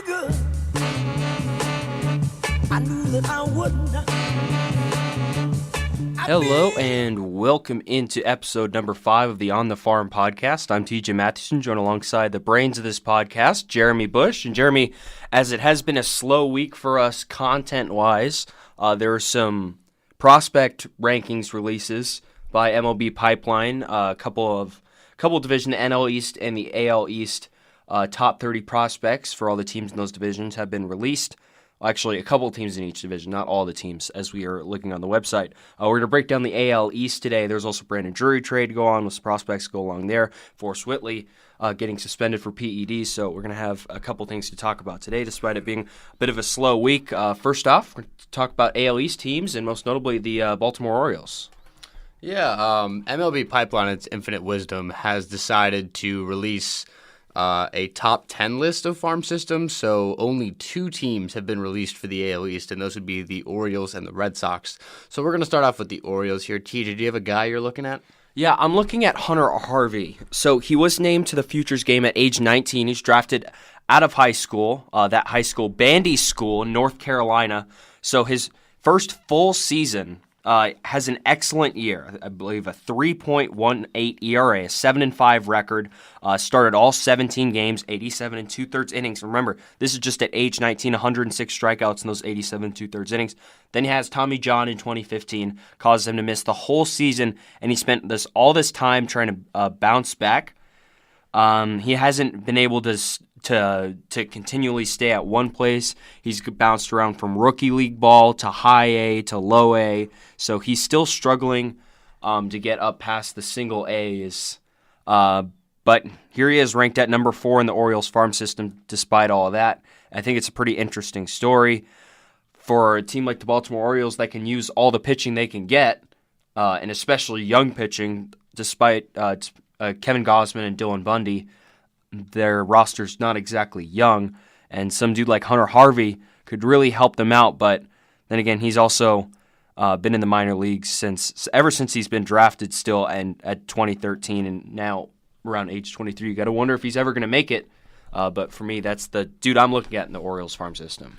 good. I knew that I wouldn't. Hello and welcome into episode number 5 of the On the Farm podcast. I'm T.J. Mathewson, joined alongside the brains of this podcast, Jeremy Buch. And Jeremy, as it has been a slow week for us content-wise, there are some prospect rankings releases by MLB Pipeline, a couple division, the NL East and the AL East top 30 prospects for all the teams in those divisions have been released. Actually, a couple teams in each division, not all the teams, as we are looking on the website. We're going to break down the AL East today. There's also Brennan jury trade to go on with some prospects go along there. Forrest Whitley getting suspended for PEDs, so we're going to have a couple things to talk about today, despite it being a bit of a slow week. First off, we're going to talk about AL East teams, and most notably the Baltimore Orioles. Yeah, MLB Pipeline, its infinite wisdom, has decided to release a top 10 list of farm systems, so only 2 teams have been released for the AL East, and those would be the Orioles and the Red Sox. So we're going to start off with the Orioles here. TJ, do you have a guy you're looking at? Yeah, I'm looking at Hunter Harvey. So he was named to the Futures game at age 19. He's drafted out of high school, that high school, Bandy School in North Carolina. So his first full season has an excellent year. I believe a 3.18 ERA, a 7-5 record. Started all 17 games, 87 and 2/3 innings. Remember, this is just at age 19, 106 strikeouts in those 87 2/3 innings. Then he has Tommy John in 2015, caused him to miss the whole season, and he spent all this time trying to bounce back. He hasn't been able to continually stay at one place. He's bounced around from rookie league ball to high A to low A, so he's still struggling to get up past the single A's. But here he is, ranked at number 4 in the Orioles farm system despite all of that. I think it's a pretty interesting story for a team like the Baltimore Orioles that can use all the pitching they can get, and especially young pitching, despite Kevin Gausman and Dylan Bundy. Their roster's not exactly young, and some dude like Hunter Harvey could really help them out, but then again, he's also been in the minor leagues ever since he's been drafted still, and at 2013 and now around age 23. You got to wonder if he's ever going to make it, but for me, that's the dude I'm looking at in the Orioles farm system.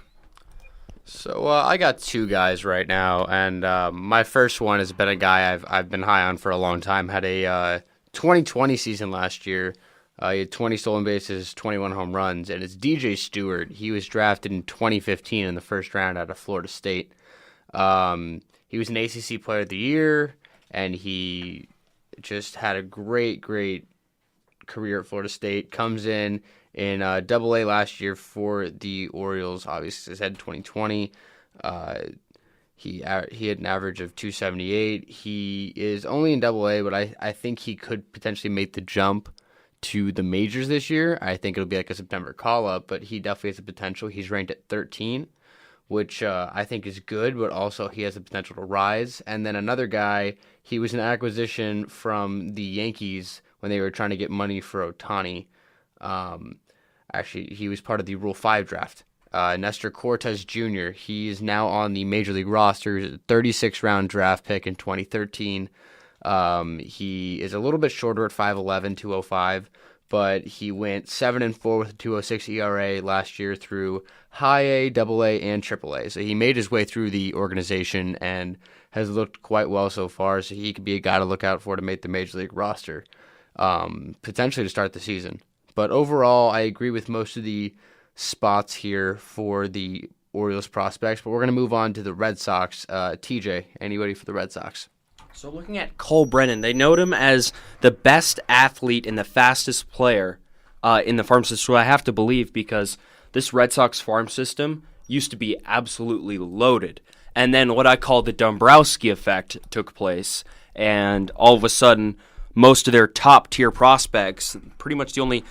So I got 2 guys right now, and my first one has been a guy I've been high on for a long time. Had a 2020 season last year. He had 20 stolen bases, 21 home runs, and it's DJ Stewart. He was drafted in 2015 in the first round out of Florida State. He was an ACC Player of the Year, and he just had a great career at Florida State. Comes in Double-A last year for the Orioles. Obviously, his head in 2020. He had an average of 278. He is only in Double-A, but I think he could potentially make the jump to the majors this year. I think it'll be like a September call-up, but he definitely has the potential. He's ranked at 13, which I think is good, but also he has the potential to rise. And then another guy, he was an acquisition from the Yankees when they were trying to get money for Ohtani. Actually, he was part of the Rule 5 draft. Nestor Cortes Jr., he is now on the Major League roster. He's a 36th-round draft pick in 2013. He is a little bit shorter at 5'11", 205, but he went 7-4 with a 2.06 ERA last year through high A, Double-A, and Triple-A. So he made his way through the organization and has looked quite well so far, so he could be a guy to look out for to make the Major League roster, potentially to start the season. But overall, I agree with most of the spots here for the Orioles prospects, but we're going to move on to the Red Sox. TJ, anybody for the Red Sox? So looking at Cole Brennan, they note him as the best athlete and the fastest player in the farm system. So I have to believe, because this Red Sox farm system used to be absolutely loaded. And then what I call the Dombrowski effect took place, and all of a sudden, most of their top-tier prospects, pretty much the only,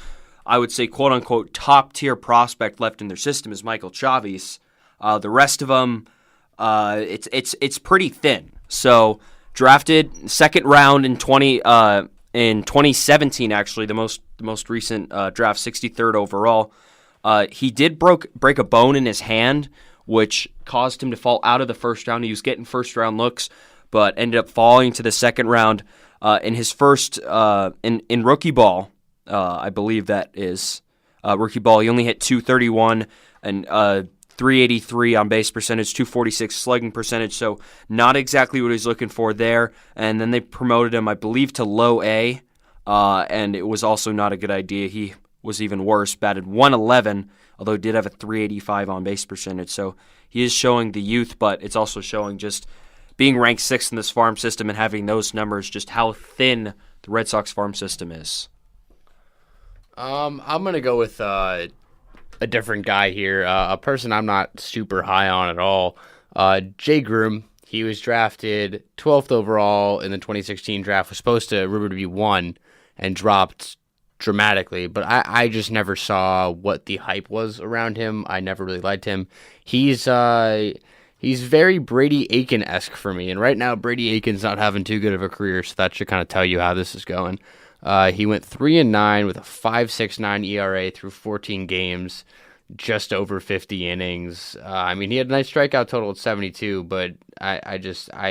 I would say, quote-unquote, top-tier prospect left in their system is Michael Chavis. The rest of them, it's pretty thin. So drafted second round in 2017, actually, the most recent draft, 63rd overall. He did break a bone in his hand, which caused him to fall out of the first round. He was getting first round looks, but ended up falling to the second round in his first in rookie ball. I believe that is rookie ball. He only hit .231 and 383 on base percentage, 246 slugging percentage, so not exactly what he's looking for there. And then they promoted him, I believe, to low A, and it was also not a good idea. He was even worse, batted .111, although did have a 385 on base percentage. So he is showing the youth, but it's also showing just being ranked 6th in this farm system and having those numbers, just how thin the Red Sox farm system is. I'm going to go with a different guy here, a person I'm not super high on at all. Groom. He was drafted 12th overall in the 2016 draft, was rumored to be 1, and dropped dramatically, but I just never saw what the hype was around him. I never really liked him. He's very Brady Aiken-esque for me, and right now Brady Aiken's not having too good of a career, so that should kind of tell you how this is going. He went 3-9 with a 5.69 ERA through 14 games, just over 50 innings. I mean, he had a nice strikeout total at 72, but I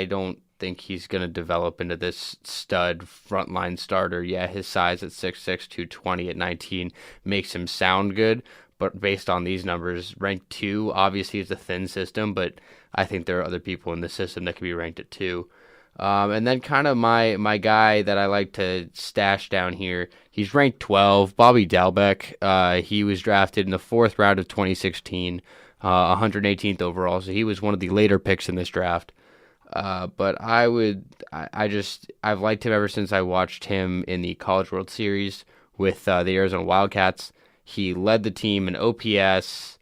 don't think he's going to develop into this stud frontline starter. Yeah, his size at 6'6", 220 at 19 makes him sound good, but based on these numbers, ranked 2, obviously it's a thin system, but I think there are other people in the system that can be ranked at 2. And then kind of my guy that I like to stash down here, he's ranked 12, Bobby Dalbec. He was drafted in the 4th round of 2016, 118th overall, so he was one of the later picks in this draft. But I've liked him ever since I watched him in the College World Series with the Arizona Wildcats. He led the team in OPS,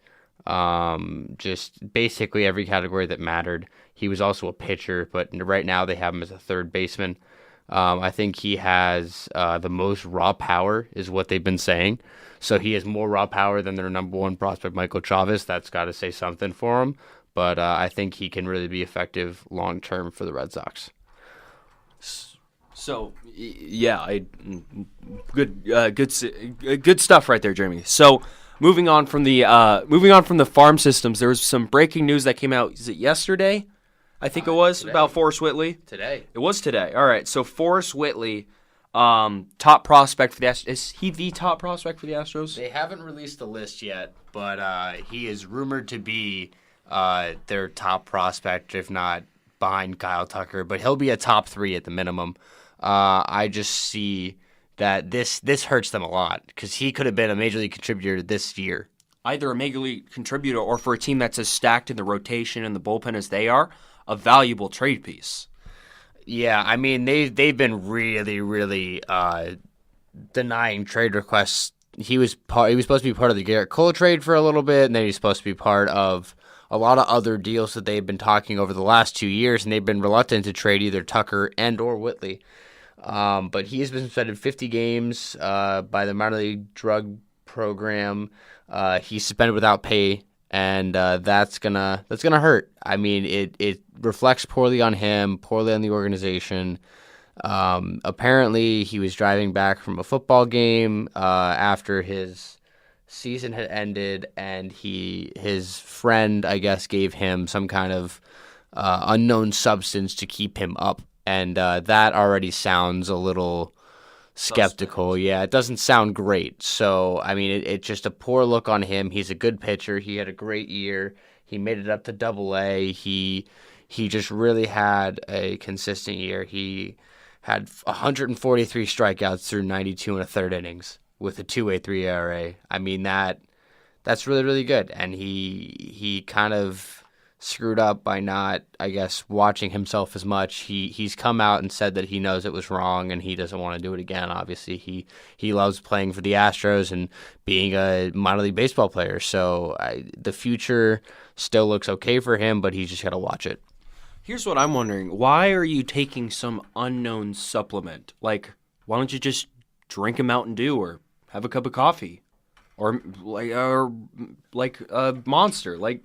just basically every category that mattered. He was also a pitcher, but right now they have him as a third baseman. I think he has the most raw power, is what they've been saying. So he has more raw power than their number 1 prospect, Michael Chavez. That's got to say something for him. But I think he can really be effective long-term for the Red Sox. So, yeah, good stuff right there, Jeremy. So, moving on from the farm systems, there was some breaking news that came out. Is it yesterday? I think it was today. About Forrest Whitley. Today. It was today. All right. So Forrest Whitley, top prospect for the Astros. Is he the top prospect for the Astros? They haven't released the list yet, but he is rumored to be their top prospect, if not behind Kyle Tucker. But he'll be a top 3 at the minimum. I just see that this hurts them a lot because he could have been a major league contributor this year. Either a major league contributor or for a team that's as stacked in the rotation and the bullpen as they are, a valuable trade piece. Yeah, I mean, they've been really, really denying trade requests. He was supposed to be part of the Garrett Cole trade for a little bit, and then he's supposed to be part of a lot of other deals that they've been talking over the last 2 years, and they've been reluctant to trade either Tucker and or Whitley. But he has been suspended 50 games by the minor league drug program. He's suspended without pay, and that's gonna hurt. I mean, it reflects poorly on him, poorly on the organization. Apparently, he was driving back from a football game after his season had ended, and his friend, I guess, gave him some kind of unknown substance to keep him up, and that already sounds a little skeptical. Yeah, it doesn't sound great. So, I mean, it's just a poor look on him. He's a good pitcher. He had a great year. He made it up to Double-A. He just really had a consistent year. He had 143 strikeouts through 92 1/3 innings with a 2.83 ERA. I mean, that's really, really good. And he kind of screwed up by not, I guess, watching himself as much. He's come out and said that he knows it was wrong and he doesn't want to do it again. Obviously, he loves playing for the Astros and being a minor league baseball player. So the future still looks okay for him, but he's just got to watch it. Here's what I'm wondering. Why are you taking some unknown supplement? Like, why don't you just drink a Mountain Dew or have a cup of coffee? Or like a Monster? Like,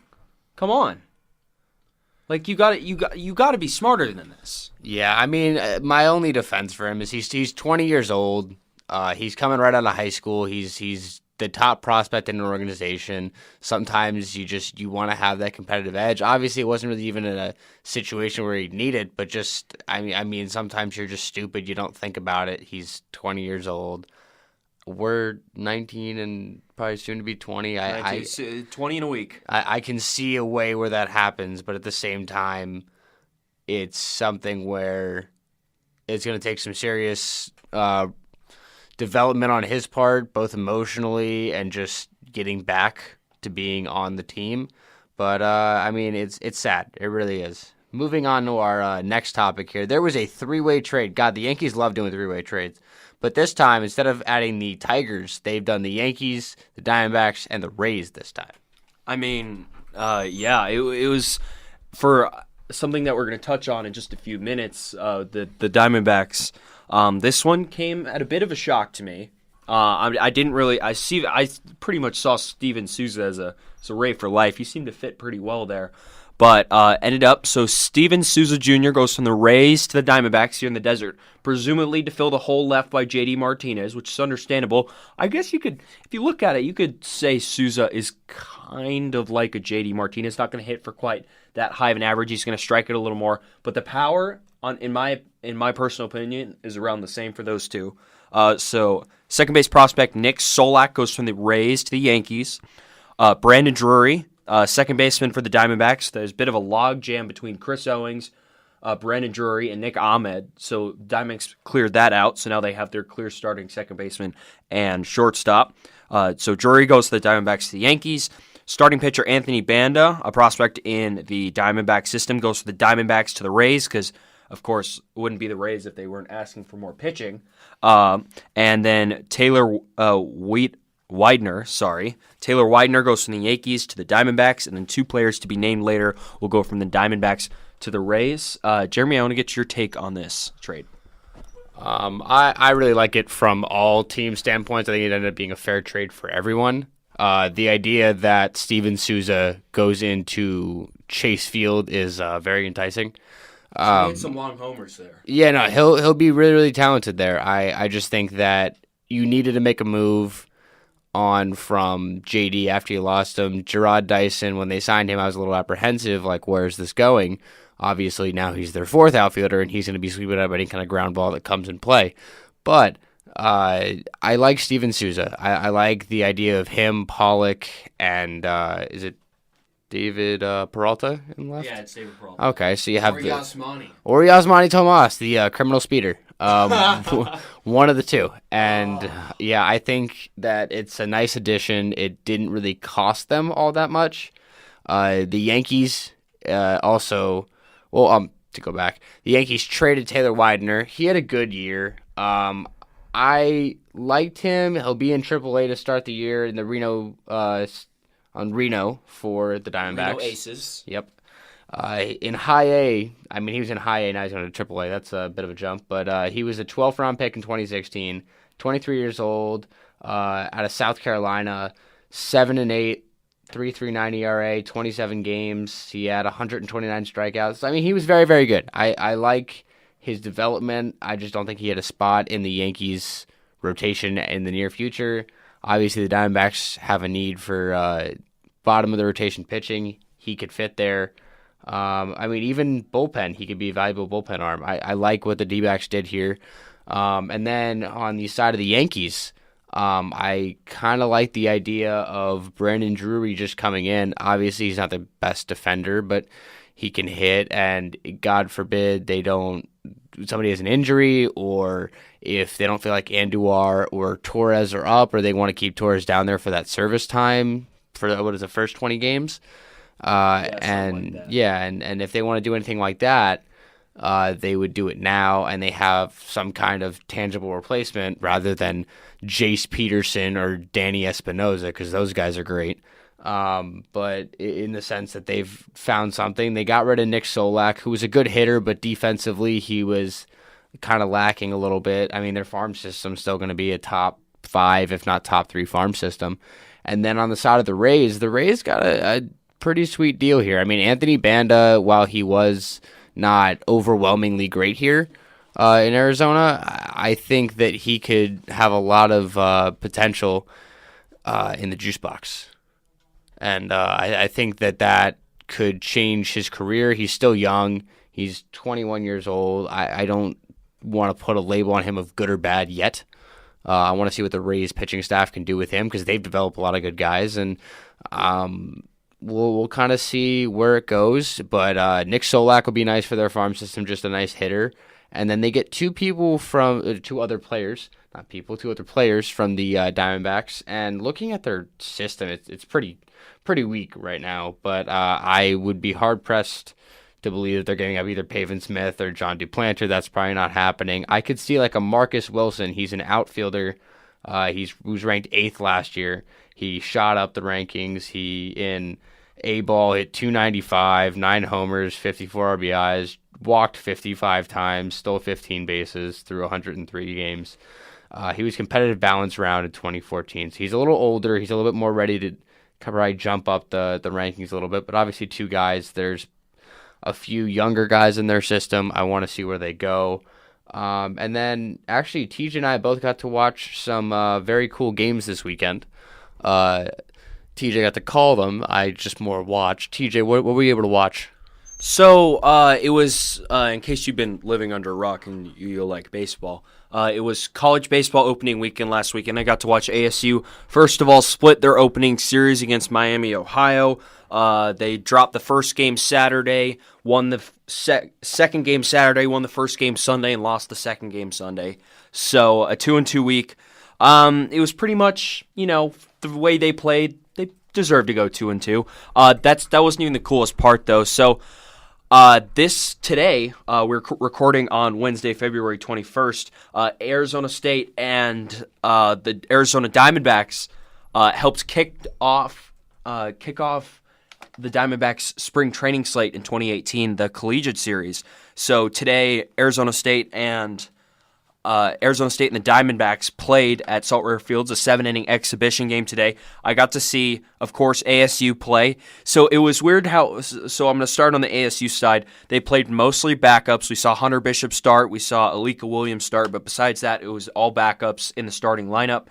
come on. Like, you got to be smarter than this. Yeah, I mean, my only defense for him is he's 20 years old. He's coming right out of high school. He's the top prospect in an organization. Sometimes you want to have that competitive edge. Obviously, it wasn't really even in a situation where he needed it, but just I mean, sometimes you're just stupid. You don't think about it. He's 20 years old. we're 19 and probably soon to be 20. 20 in a week. I can see a way where that happens, but at the same time, it's something where it's going to take some serious development on his part, both emotionally and just getting back to being on the team. But, I mean, it's sad. It really is. Moving on to our next topic here. There was a three-way trade. God, the Yankees love doing three-way trades. But this time, instead of adding the Tigers, they've done the Yankees, the Diamondbacks, and the Rays this time. I mean, it was for something that we're going to touch on in just a few minutes, the Diamondbacks. This one came at a bit of a shock to me. I pretty much saw Steven Souza as a Ray for life. He seemed to fit pretty well there. But ended up, so Steven Souza Jr. goes from the Rays to the Diamondbacks here in the desert, presumably to fill the hole left by J.D. Martinez, which is understandable. I guess you could, if you look at it, you could say Souza is kind of like a J.D. Martinez. Not going to hit for quite that high of an average. He's going to strike it a little more. But the power, in my personal opinion, is around the same for those two. So second base prospect Nick Solak goes from the Rays to the Yankees. Brandon Drury, second baseman for the Diamondbacks. There's a bit of a log jam between Chris Owings, Brandon Drury, and Nick Ahmed. So Diamondbacks cleared that out. So now they have their clear starting second baseman and shortstop. So Drury goes to the Diamondbacks to the Yankees. Starting pitcher Anthony Banda, a prospect in the Diamondback system, goes to the Diamondbacks to the Rays because, of course, it wouldn't be the Rays if they weren't asking for more pitching. And then Taylor Widener goes from the Yankees to the Diamondbacks, and then two players to be named later will go from the Diamondbacks to the Rays. Jeremy, I want to get your take on this trade. I really like it from all team standpoints. I think it ended up being a fair trade for everyone. The idea that Steven Souza goes into Chase Field is very enticing. He had some long homers there. Yeah, no, he'll be really, really talented there. I just think that you needed to make a move on from JD after you lost him. Gerard Dyson, when they signed him, I was a little apprehensive, like, where's this going? Obviously, now he's their fourth outfielder, and he's going to be sweeping up any kind of ground ball that comes in play. But I like Steven Souza. I like the idea of him, Pollock, and is it David Peralta in left? Yeah, it's David Peralta. Okay, so you have Yasmani Tomas, the criminal speeder. One of the two. And I think that it's a nice addition. It didn't really cost them all that much. The Yankees to go back, the Yankees traded Taylor Widener. He had a good year. I liked him. He'll be in AAA to start the year in the Reno for the Diamondbacks. Reno Aces. Yep. In High A, I mean, he was in High A, now he's going to AAA. That's a bit of a jump. But he was a 12th round pick in 2016, 23 years old, out of South Carolina, 7-8, 3.39 ERA, 27 games. He had 129 strikeouts. I mean, he was very, very good. I like his development. I just don't think he had a spot in the Yankees rotation in the near future. Obviously, the Diamondbacks have a need for bottom of the rotation pitching. He could fit there. I mean, even bullpen, he could be a valuable bullpen arm. I like what the D-backs did here. And then on the side of the Yankees, I kind of like the idea of Brandon Drury just coming in. Obviously, he's not the best defender, but he can hit, and God forbid somebody has an injury, or if they don't feel like Andujar or Torres are up, or they want to keep Torres down there for that service time for the first 20 games. And if they want to do anything like that, they would do it now, and they have some kind of tangible replacement rather than Jace Peterson or Danny Espinoza, because those guys are great. But in the sense that they've found something, they got rid of Nick Solak, who was a good hitter, but defensively he was kind of lacking a little bit. I mean, their farm system's still going to be a top 5, if not top 3 farm system. And then on the side of the Rays got a pretty sweet deal here. I mean, Anthony Banda, while he was not overwhelmingly great here in Arizona, I think that he could have a lot of potential in the juice box. And I think that could change his career. He's still young. He's 21 years old. I don't want to put a label on him of good or bad yet. I want to see what the Rays pitching staff can do with him because they've developed a lot of good guys, and we'll kind of see where it goes. But Nick Solak will be nice for their farm system, just a nice hitter. And then they get two other players from the Diamondbacks. And looking at their system, it's pretty weak right now. But I would be hard pressed to believe that they're giving up either Pavin Smith or John Duplanter. That's probably not happening. I could see like a Marcus Wilson. He's an outfielder. He was ranked 8th last year. He shot up the rankings. He in A-ball hit 295, 9 homers, 54 RBIs, walked 55 times, stole 15 bases through 103 games. He was competitive balance round in 2014. So he's a little older. He's a little bit more ready to probably jump up the rankings a little bit. But obviously 2 guys. There's a few younger guys in their system. I want to see where they go. And then actually TJ and I both got to watch some very cool games this weekend. TJ got to call them. I just more watched. TJ, what were you able to watch? So it was, in case you've been living under a rock and you like baseball, it was college baseball opening weekend last weekend. I got to watch ASU, first of all, split their opening series against Miami, Ohio. They dropped the first game Saturday, won the second game Saturday, won the first game Sunday, and lost the second game Sunday. So a 2-2 week. It was pretty much, the way they played, they deserved to go 2-2. That wasn't even the coolest part, though. So today, we're recording on Wednesday, February 21st. Arizona State and the Arizona Diamondbacks helped kick off the Diamondbacks' spring training slate in 2018, the collegiate series. So today, Arizona State and the Diamondbacks played at Salt River Fields, a 7-inning exhibition game today. I got to see, of course, ASU play. So it was weird so I'm going to start on the ASU side. They played mostly backups. We saw Hunter Bishop start. We saw Alika Williams start. But besides that, it was all backups in the starting lineup.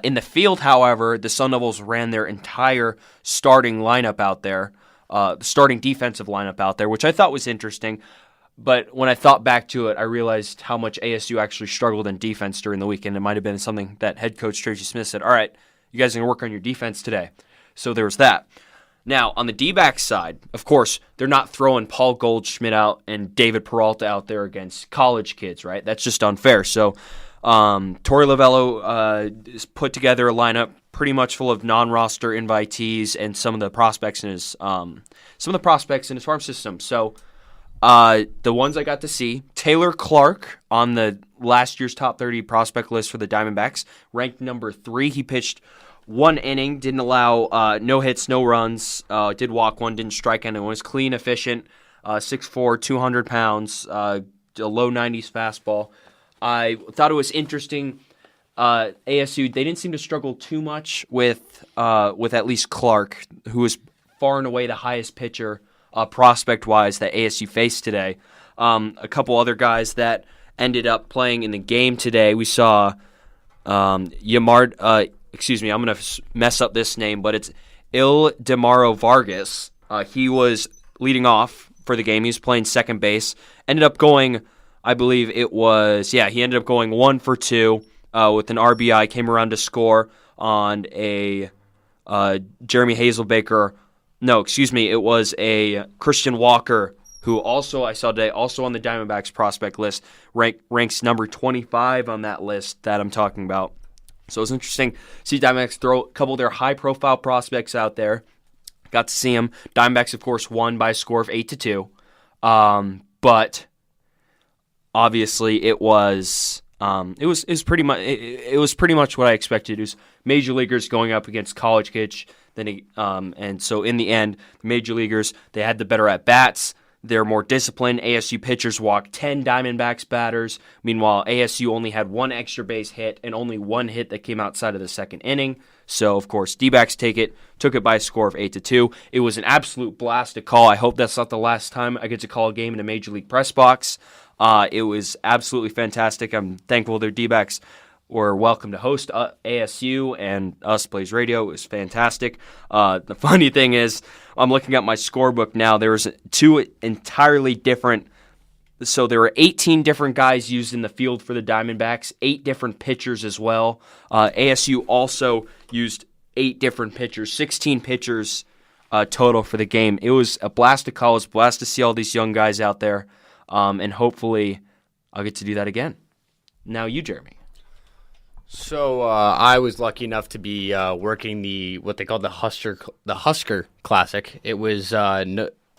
In the field, however, the Sun Devils ran their entire starting lineup out there, the starting defensive lineup out there, which I thought was interesting. But when I thought back to it, I realized how much ASU actually struggled in defense during the weekend. It might have been something that head coach Tracy Smith said, all right, you guys are going to work on your defense today. So there was that. Now, on the D-backs side, of course, they're not throwing Paul Goldschmidt out and David Peralta out there against college kids, right? That's just unfair. So Torey Lovello put together a lineup pretty much full of non-roster invitees and some of the prospects in his farm system. So the ones I got to see, Taylor Clark on the last year's top 30 prospect list for the Diamondbacks, ranked number 3. He pitched 1 inning, didn't allow no hits, no runs, did walk 1, didn't strike anyone. Was clean, efficient, 6'4", 200 pounds, a low 90s fastball. I thought it was interesting. ASU, they didn't seem to struggle too much with at least Clark, who was far and away the highest pitcher prospect-wise that ASU faced today. A couple other guys that ended up playing in the game today. We saw Yamard. I'm going to mess up this name, but it's Ildemaro Vargas. He was leading off for the game. He was playing second base. Ended up going, I believe it was, he ended up going 1 for 2 with an RBI. Came around to score on a Jeremy Hazelbaker. No, excuse me. It was a Christian Walker, who also I saw today, also on the Diamondbacks prospect list, ranks number 25 on that list that I'm talking about. So it was interesting to see Diamondbacks throw a couple of their high-profile prospects out there. Got to see them. Diamondbacks, of course, won by a score of 8-2. But obviously, it was pretty much what I expected. It was major leaguers going up against college kids. And so in the end, the major leaguers, they had the better at bats. They're more disciplined. ASU pitchers walked 10 Diamondbacks batters. Meanwhile, ASU only had 1 extra base hit and only 1 hit that came outside of the second inning. So, of course, D-backs took it by a score of 8-2. It was an absolute blast to call. I hope that's not the last time I get to call a game in a Major League press box. It was absolutely fantastic. I'm thankful their D-backs were welcome to host ASU and Us Plays Radio. It was fantastic. The funny thing is, I'm looking at my scorebook now. There was 2 entirely different So there were 18 different guys used in the field for the Diamondbacks, 8 different pitchers as well. ASU also used 8 different pitchers, 16 pitchers total for the game. It was a blast to call. It was a blast to see all these young guys out there, and hopefully I'll get to do that again. Now you, Jeremy. So I was lucky enough to be working what they called the Husker Classic. It was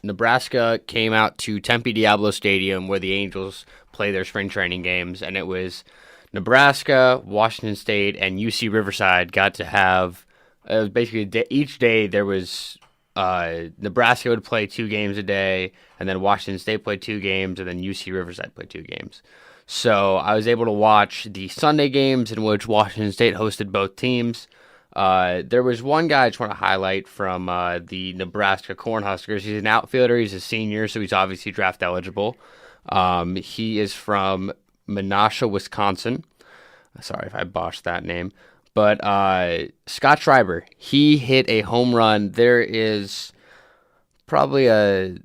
Nebraska came out to Tempe Diablo Stadium where the Angels play their spring training games, and it was Nebraska, Washington State, and UC Riverside got to have basically each day there was Nebraska would play 2 games a day, and then Washington State played 2 games, and then UC Riverside played 2 games. So I was able to watch the Sunday games in which Washington State hosted both teams. There was one guy I just want to highlight from the Nebraska Cornhuskers. He's an outfielder. He's a senior, so he's obviously draft eligible. He is from Menasha, Wisconsin. Sorry if I botched that name. But Scott Schreiber, he hit a home run. There is probably I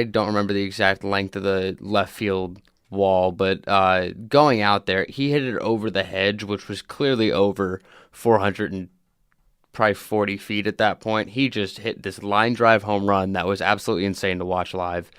don't remember the exact length of the left field wall, but going out there, he hit it over the hedge, which was clearly over 440 feet at that point. He just hit this line drive home run that was absolutely insane to watch live.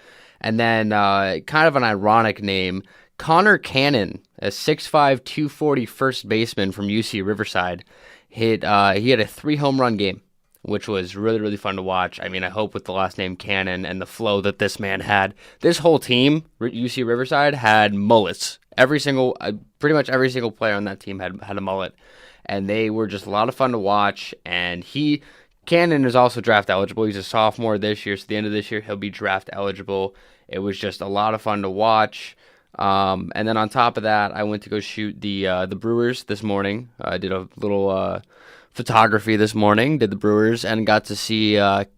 And then kind of an ironic name, Connor Cannon, a 6'5", 240 first baseman from UC Riverside, he had a 3 home run game, which was really, really fun to watch. I mean, I hope with the last name Cannon and the flow that this man had, this whole team, UC Riverside, had mullets. Pretty much every single player on that team had a mullet, and they were just a lot of fun to watch. And Cannon is also draft eligible. He's a sophomore this year, so at the end of this year, he'll be draft eligible. It was just a lot of fun to watch. And then on top of that, I went to go shoot the Brewers this morning. I did a little photography this morning, did the Brewers, and got to see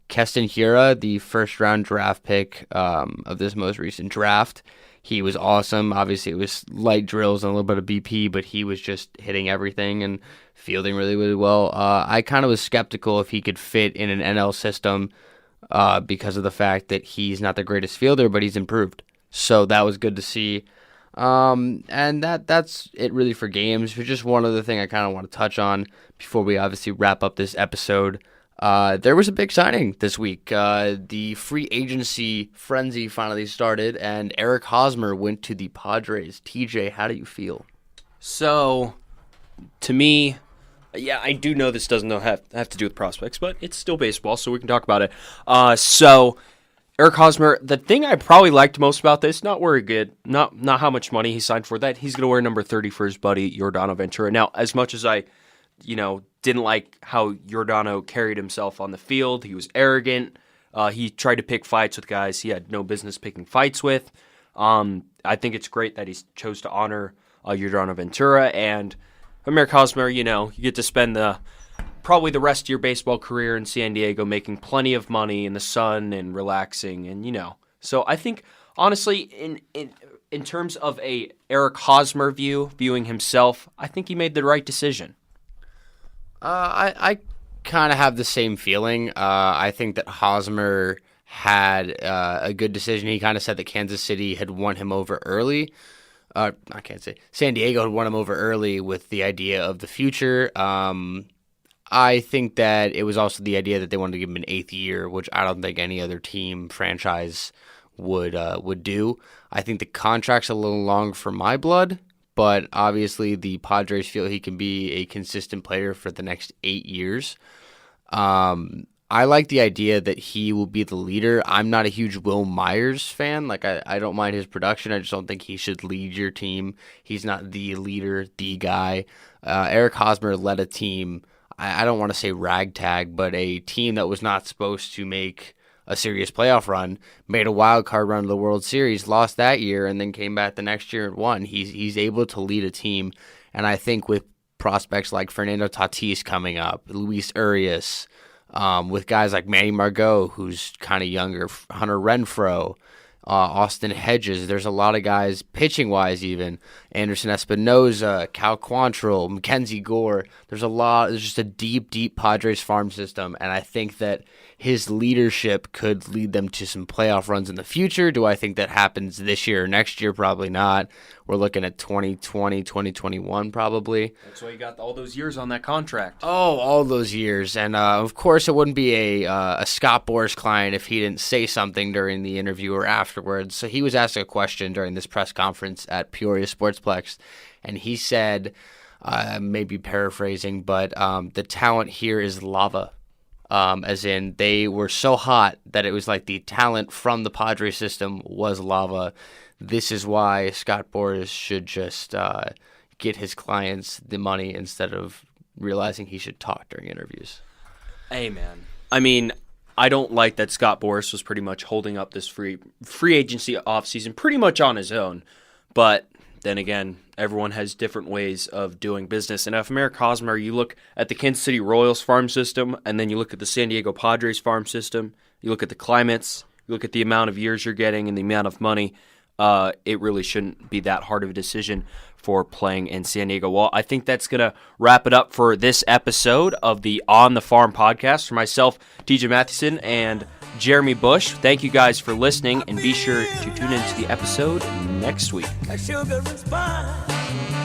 Keston Hiura, the first-round draft pick of this most recent draft. He was awesome. Obviously, it was light drills and a little bit of BP, but he was just hitting everything and fielding really, really well. I kind of was skeptical if he could fit in an NL system because of the fact that he's not the greatest fielder, but he's improved. So that was good to see. And that's it really for games. But just one other thing I kind of want to touch on before we obviously wrap up this episode. There was a big signing this week. The free agency frenzy finally started, and Eric Hosmer went to the Padres. TJ, how do you feel? So, to me, yeah, I do know this doesn't have to do with prospects, but it's still baseball, so we can talk about it. So Eric Hosmer, the thing I probably liked most about this, not very good, not how much money he signed for that. He's going to wear number 30 for his buddy Yordano Ventura. Now, as much as I, didn't like how Yordano carried himself on the field, he was arrogant. He tried to pick fights with guys he had no business picking fights with. I think it's great that he chose to honor Yordano Ventura, and Eric Hosmer, you get to spend probably the rest of your baseball career in San Diego making plenty of money in the sun and relaxing, and So I think, honestly, in terms of a Eric Hosmer viewing himself, I think he made the right decision. I kind of have the same feeling. I think that Hosmer had a good decision. He kind of said that Kansas City had won him over early. I can't say San Diego had won him over early with the idea of the future. I think that it was also the idea that they wanted to give him an 8th year, which I don't think any other team franchise would do. I think the contract's a little long for my blood, but obviously the Padres feel he can be a consistent player for the next 8 years. I like the idea that he will be the leader. I'm not a huge Will Myers fan. I don't mind his production. I just don't think he should lead your team. He's not the leader, the guy. Eric Hosmer led a team, I don't want to say ragtag, but a team that was not supposed to make a serious playoff run, made a wild card run to the World Series, lost that year, and then came back the next year and won. He's able to lead a team, and I think with prospects like Fernando Tatis coming up, Luis Urias, with guys like Manny Margot, who's kind of younger, Hunter Renfroe, Austin Hedges, there's a lot of guys, pitching-wise even, Anderson Espinoza, Cal Quantrill, Mackenzie Gore. There's just a deep, deep Padres farm system, and I think that his leadership could lead them to some playoff runs in the future. Do I think that happens this year or next year? Probably not. We're looking at 2020, 2021 probably. That's why you got all those years on that contract. Oh, all those years. And, of course, it wouldn't be a Scott Boras client if he didn't say something during the interview or afterwards. So he was asked a question during this press conference at Peoria Sportsplex, and he said, maybe paraphrasing, but the talent here is lava. As in they were so hot that it was like the talent from the Padres system was lava. This is why Scott Boras should just get his clients the money instead of realizing he should talk during interviews. Hey, man. I mean, I don't like that Scott Boras was pretty much holding up this free agency offseason pretty much on his own. But then again, everyone has different ways of doing business. And if Eric Hosmer, you look at the Kansas City Royals farm system, and then you look at the San Diego Padres farm system, you look at the climates, you look at the amount of years you're getting and the amount of money, it really shouldn't be that hard of a decision for playing in San Diego. Well, I think that's going to wrap it up for this episode of the On the Farm podcast. For myself, T.J. Mathewson, and Jeremy Buch, thank you guys for listening, and be sure to tune into the episode next week. Like sugar and spice.